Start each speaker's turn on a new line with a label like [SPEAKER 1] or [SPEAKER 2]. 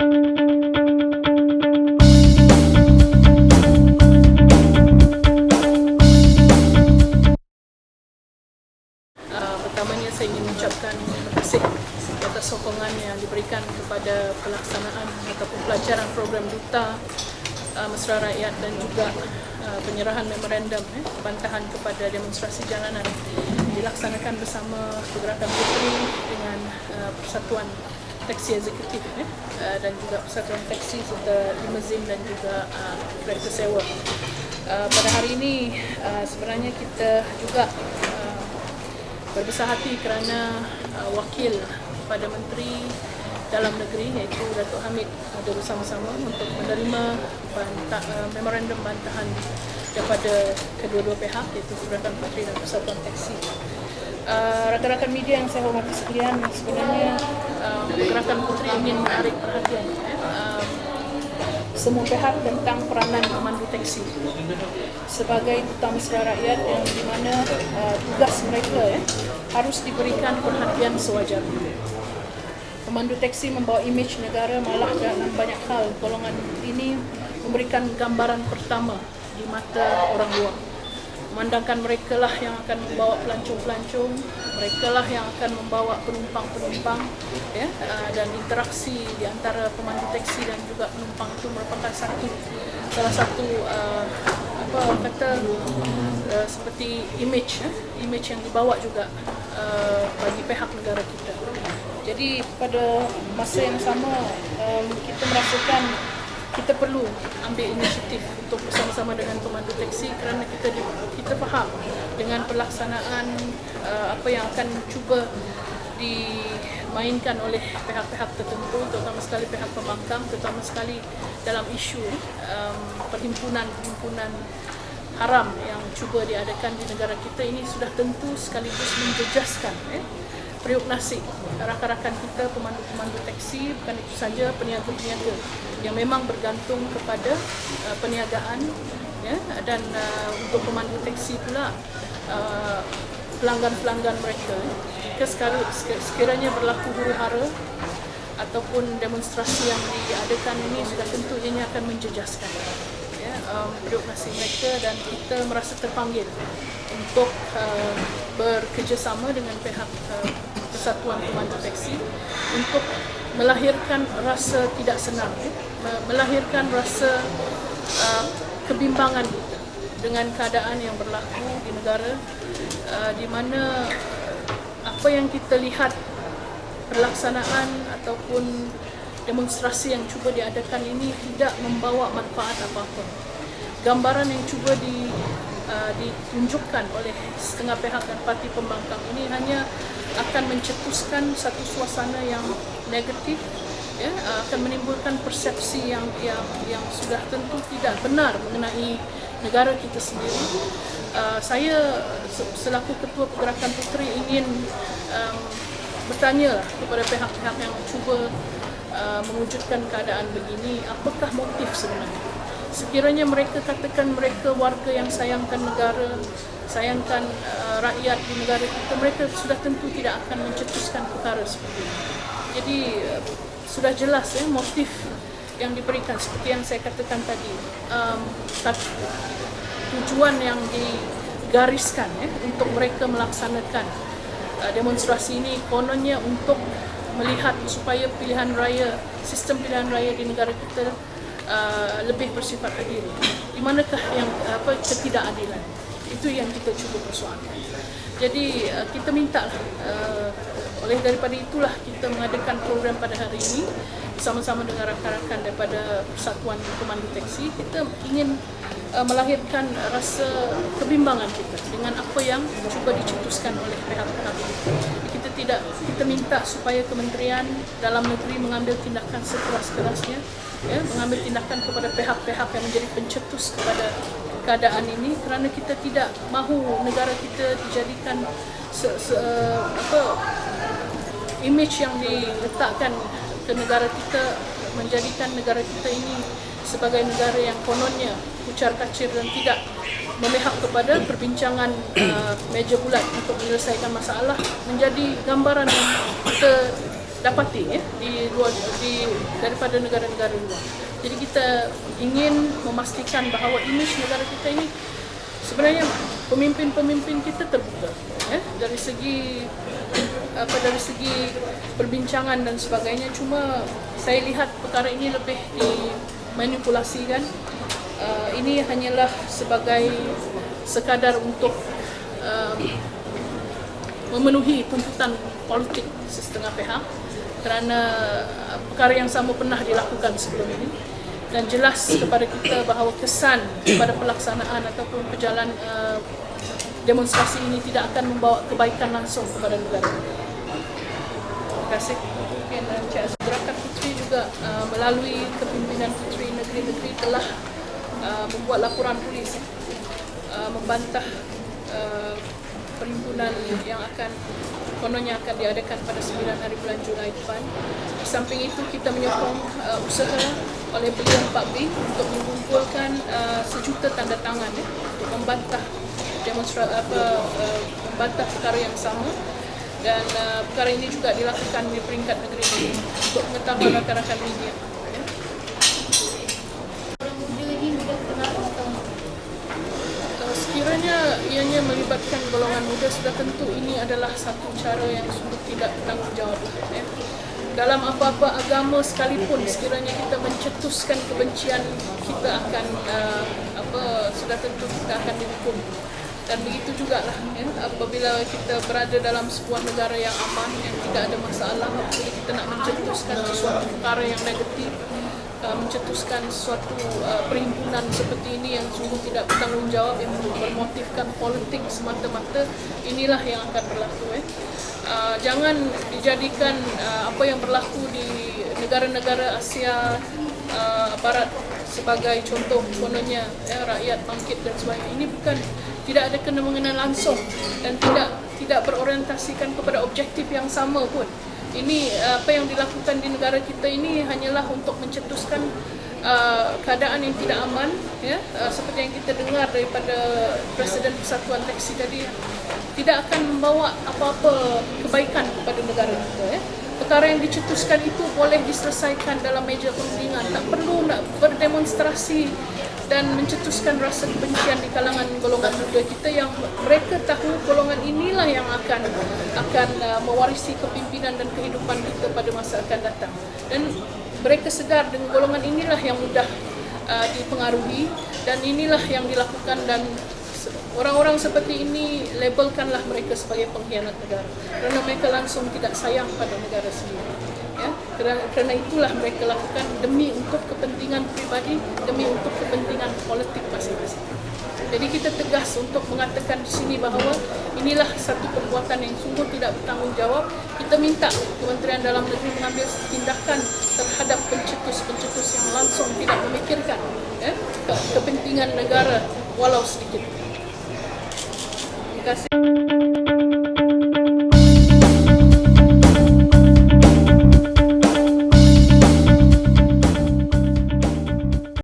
[SPEAKER 1] Pertamanya saya ingin mengucapkan terima kasih atas sokongan yang diberikan kepada pelaksanaan ataupun pelancaran program Duta Mesra Rakyat dan juga penyerahan memorandum bantahan kepada demonstrasi jalanan dilaksanakan bersama Pergerakan Puteri dengan Persatuan Taksi Eksekutif dan juga Persatuan Taksi serta Limuzin dan juga kereta sewa. Pada hari ini sebenarnya kita juga berbesar hati kerana wakil pada Menteri Dalam Negeri iaitu Datuk Hamid ada bersama-sama untuk menerima memorandum bantahan daripada kedua-dua pihak iaitu Pergerakan Puteri dan Persatuan Taksi. Rakan-rakan media yang saya hormati sekalian, sebenarnya Pergerakan Puteri ingin menarik perhatian semua pihak tentang peranan pemandu taksi sebagai duta mesra rakyat yang di mana tugas mereka harus diberikan perhatian sewajarnya. Pemandu taksi membawa imej negara, malah dalam banyak hal golongan ini memberikan gambaran pertama di mata orang luar. Memandangkan mereka lah yang akan membawa pelancong-pelancong, mereka lah yang akan membawa penumpang-penumpang, dan interaksi di antara pemandu taksi dan juga penumpang itu merupakan salah satu seperti imej yang dibawa juga bagi pihak negara kita. Jadi pada masa yang sama kita merasakan kita perlu ambil inisiatif untuk bersama-sama dengan pemandu taksi kerana kita faham dengan pelaksanaan apa yang akan cuba dimainkan oleh pihak-pihak tertentu, terutama sekali pihak pembangkang, terutama sekali dalam isu perhimpunan haram yang cuba diadakan di negara kita ini sudah tentu sekaligus menjejaskan periuk nasib rakan-rakan kita pemandu-pemandu taksi, bukan itu saja peniaga-peniaga yang memang bergantung kepada perniagaan dan untuk pemandu taksi pula pelanggan-pelanggan mereka jika sekiranya berlaku huru-hara ataupun demonstrasi yang diadakan ini sudah tentu ianya akan menjejaskan periuk nasib mereka, dan kita merasa terpanggil untuk bekerjasama dengan pihak Persatuan Pemandu Taksi untuk melahirkan rasa tidak senang, melahirkan rasa kebimbangan kita dengan keadaan yang berlaku di negara di mana apa yang kita lihat pelaksanaan ataupun demonstrasi yang cuba diadakan ini tidak membawa manfaat apa-apa. Gambaran yang cuba ditunjukkan oleh setengah pihak dan parti pembangkang ini hanya akan mencetuskan satu suasana yang negatif, akan menimbulkan persepsi yang sudah tentu tidak benar mengenai negara kita sendiri. Saya selaku Ketua Pergerakan Puteri ingin bertanya kepada pihak-pihak yang cuba mewujudkan keadaan begini, apakah motif sebenarnya? Sekiranya mereka katakan mereka warga yang sayangkan negara, sayangkan rakyat di negara kita, mereka sudah tentu tidak akan mencetuskan perkara seperti ini. Jadi sudah jelas motif yang diberikan seperti yang saya katakan tadi, tujuan yang digariskan untuk mereka melaksanakan demonstrasi ini kononnya untuk melihat supaya sistem pilihan raya di negara kita lebih bersifat adil. Di manakah yang ketidakadilan? Itu yang kita cuba persoalkan. Jadi kita minta oleh daripada itulah kita mengadakan program pada hari ini bersama-sama dengan rakan-rakan daripada Persatuan Pemandu Taksi. Kita ingin melahirkan rasa kebimbangan kita dengan apa yang cuba dicetuskan oleh pihak-pihak kita minta supaya Kementerian Dalam Negeri mengambil tindakan sekeras-kerasnya, mengambil tindakan kepada pihak-pihak yang menjadi pencetus kepada keadaan ini, kerana kita tidak mahu negara kita dijadikan imej yang diletakkan ke negara kita, menjadikan negara kita ini sebagai negara yang kononnya ucar kacir dan tidak memihak kepada perbincangan meja bulat untuk menyelesaikan masalah, menjadi gambaran yang kita dapati ya daripada negara-negara luar. Jadi kita ingin memastikan bahawa imej negara kita ini sebenarnya pemimpin-pemimpin kita terbuka ya, dari segi perbincangan dan sebagainya. Cuma saya lihat perkara ini lebih dimanipulasikan. Ini hanyalah sebagai sekadar untuk memenuhi tuntutan politik setengah pihak, kerana perkara yang sama pernah dilakukan sebelum ini, dan jelas kepada kita bahawa kesan pada pelaksanaan ataupun berjalan demonstrasi ini tidak akan membawa kebaikan langsung kepada negara. Terima kasih. Encik Gerakan Puteri juga melalui kepimpinan Puteri Negeri-Negeri telah membuat laporan polis membantah perhimpunan yang kononnya akan diadakan pada 9 hari bulan Julai depan. Di samping itu kita menyokong usaha oleh beliau Pak B untuk mengumpulkan 1 juta tanda tangan untuk membantah membantah perkara yang sama, dan perkara ini juga dilakukan di peringkat negeri untuk mengetahui rakan-rakan media. Sekiranya ianya melibatkan golongan muda, sudah tentu ini adalah satu cara yang sungguh tidak bertanggungjawab. Dalam apa-apa agama sekalipun, sekiranya kita mencetuskan kebencian, kita akan sudah tentu kita akan dihukum. Dan begitu juga lah apabila kita berada dalam sebuah negara yang aman, yang tidak ada masalah, apabila kita nak mencetuskan sesuatu perkara yang negatif, mencetuskan suatu perhimpunan seperti ini yang sungguh tidak bertanggungjawab, yang bermotifkan politik semata-mata, inilah yang akan berlaku. Jangan dijadikan apa yang berlaku di negara-negara Asia Barat sebagai contoh, kononnya rakyat bangkit dan sebagainya. Ini tidak ada kena-mengena langsung dan tidak berorientasikan kepada objektif yang sama pun. Ini apa yang dilakukan di negara kita ini hanyalah untuk mencetuskan keadaan yang tidak aman, ya, seperti yang kita dengar daripada Presiden Persatuan Taksi tadi, tidak akan membawa apa-apa kebaikan kepada negara kita. Ya. Perkara yang dicetuskan itu boleh diselesaikan dalam meja perundingan, tak perlu nak berdemonstrasi dan mencetuskan rasa kebencian di kalangan golongan muda kita yang mereka tahu golongan inilah yang akan mewarisi kepimpinan dan kehidupan kita pada masa akan datang. Dan mereka sedar dengan golongan inilah yang mudah dipengaruhi, dan inilah yang dilakukan, dan orang-orang seperti ini labelkanlah mereka sebagai pengkhianat negara kerana mereka langsung tidak sayang pada negara sendiri. Ya, kerana itulah mereka lakukan demi untuk kepentingan pribadi, demi untuk kepentingan politik masing-masing. Jadi kita tegas untuk mengatakan di sini bahawa inilah satu perbuatan yang sungguh tidak bertanggungjawab. Kita minta Kementerian Dalam Negeri mengambil tindakan terhadap pencetus-pencetus yang langsung tidak memikirkan kepentingan negara walau sedikit. Terima kasih.